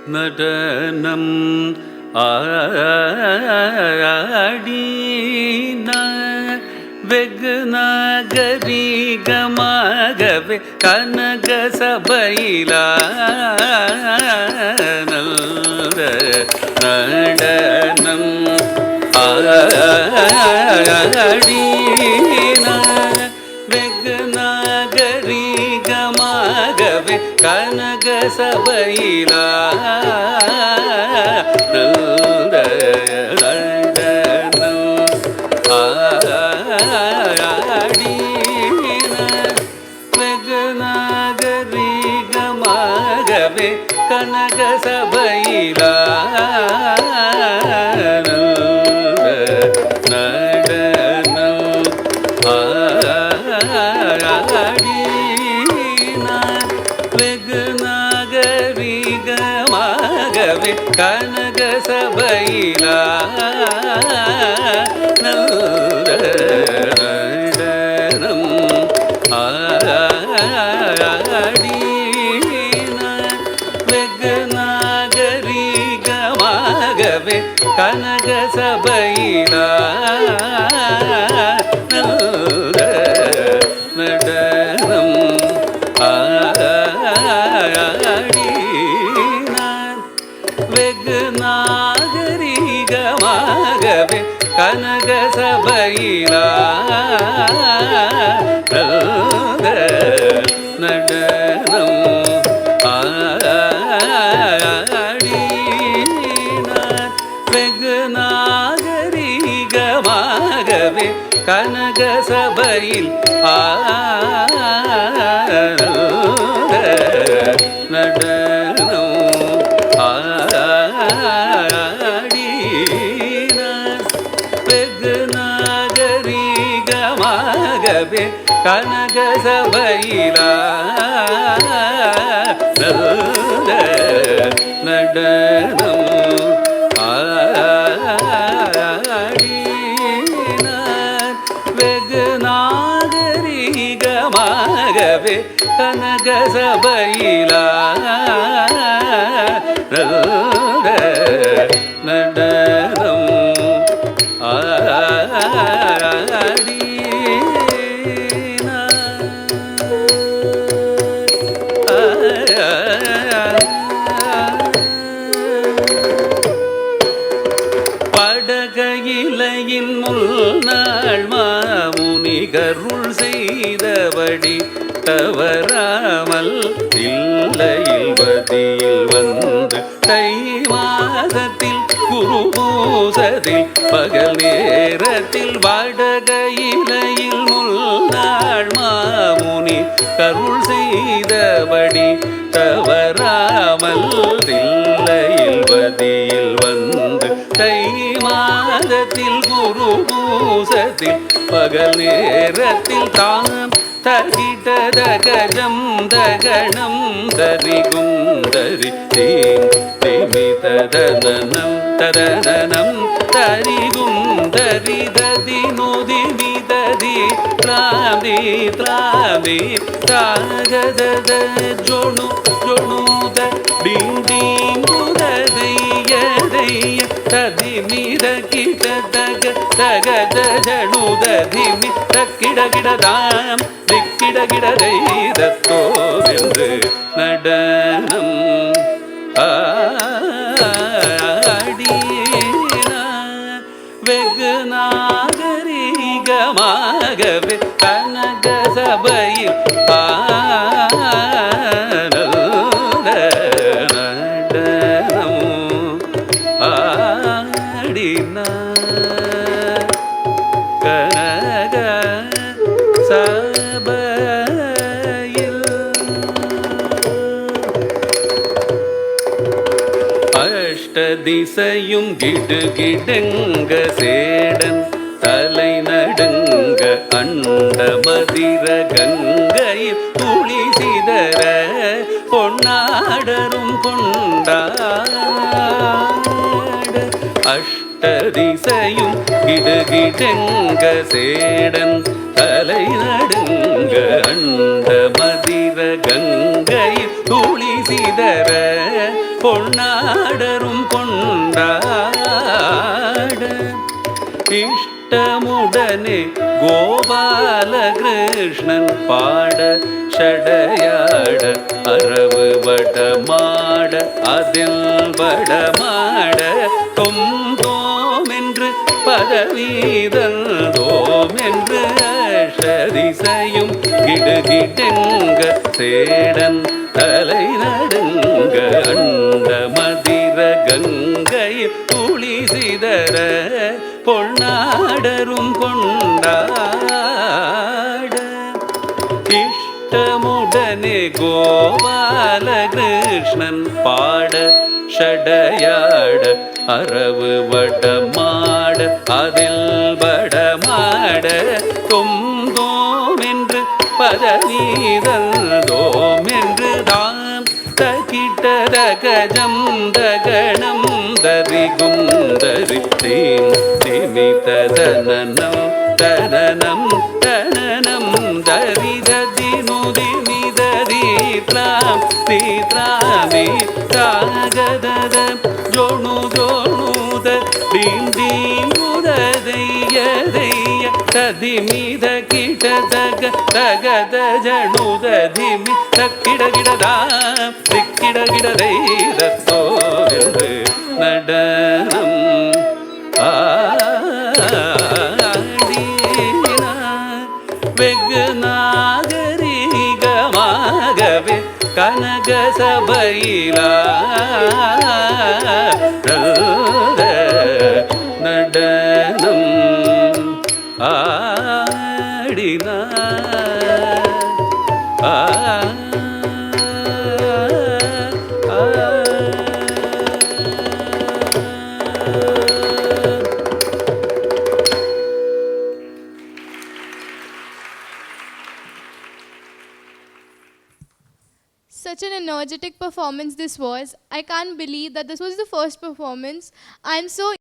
நடனம் ஆடின வெகு நாகரிகமாகவே கனக சபையில நடனம் ஆடின வெகு நாகரிகமாகவே கனக சபையில கனக சபையில நடனம் ஆடின வெகு நாகரிகமாகவே கனக சபையில நடனம் கனக சபையில நடனம் ஆடின வெகு நாகரிகமாகவே கனக சபையில நடனம் கனக சபையில் நடனம் ஆடின வெகு நாகரிகமாகவே கனக சபையில நடனம் நாகரிகமாகவே கனக சபையில நடனம் படகையிலையின் முன்னாள் மாமுனிகருள் செய்தபடி தவறாமல் தில்லையில் பதியில் வந்து தை மாதத்தில் குரு பூசத்தில் பகல் நேரத்தில் வடகையிலையில் முன்னாள் மாமுனி கருள் செய்தபடி தவறாமல் தில்லையில் பதியில் வந்து தை மாதத்தில் குரு பூசத்தில் பகல் நேரத்தில் தாம் தகிட கஜம் தகணம் தரிகும் தரி திமி ததனம் ததனம் தரிகும் தரி ததி நோதி மிததி த்ராதி த்ராதி தாகத ஜோணு ஜோணுத டிங் டிங் தைய ததி மித கிட தக தகத ஜணுத திமி தக்கிட கிடதாம் திக்கிட கிடதோ என்று நடனம் ஆடின வெகு நாகரிகமாகவே கனக சபையில் நடனம் ஆடின கனக சபையில் அஷ்ட திசையும் கிடுகிடுங்க சேடன் தலை நடுங்க அண்ட மதிர கங்கையில் துளி சிதற பொன்னாடரும் கொண்டாட அஷ்ட திசையும் கிடுகிடுங்க சேடன் தலை நடுங்க அண்ட மதிர கங்கையில் துளி சிதற சிதற பொன்னாடரும் கொண்டாட இஷ்டமுடனே கோபாலகிருஷ்ணன் பாட ஷடையாட அரவு வடமாட அதில் வடமாட தொம் தோம் என்று பதவீதல் தோம் என்று அஷதிசையும் கிடுகிடெங்க சேடன் தலை நடுங்க அண்ட மதிர கங்கை துளி சிதற பொன்னாடரும் கொண்டாட இஷ்டமுடனே கோபாலகிருஷ்ணன் பாட ஷடையாட அரவு வடமாட அதில் வடமாட தொம் தோம் என்று பதவீதல் தோம் என்று தாம் தகிட்ட கஜம் தகணம் தரிகும் தரித்தேன் திமித தனனம் தனனம் தனனம் தரிததினுதிமிதரீத்ராம் தீத்ராமி தாகதத ஜோணு ஜோணுத தீம் தீம் உததைய தைய ததிமித கிட தக தகத ஜணுத திமி தக்கிடகிடதா திக்கிடகிடதை தத்தோ என்று நடனம் ஆடினார் வெகு நாகரீகமாகவே கனக சபையிலா நடனம் ஆடினார். Such an energetic performance this was. I can't believe that this was the first performance. I'm so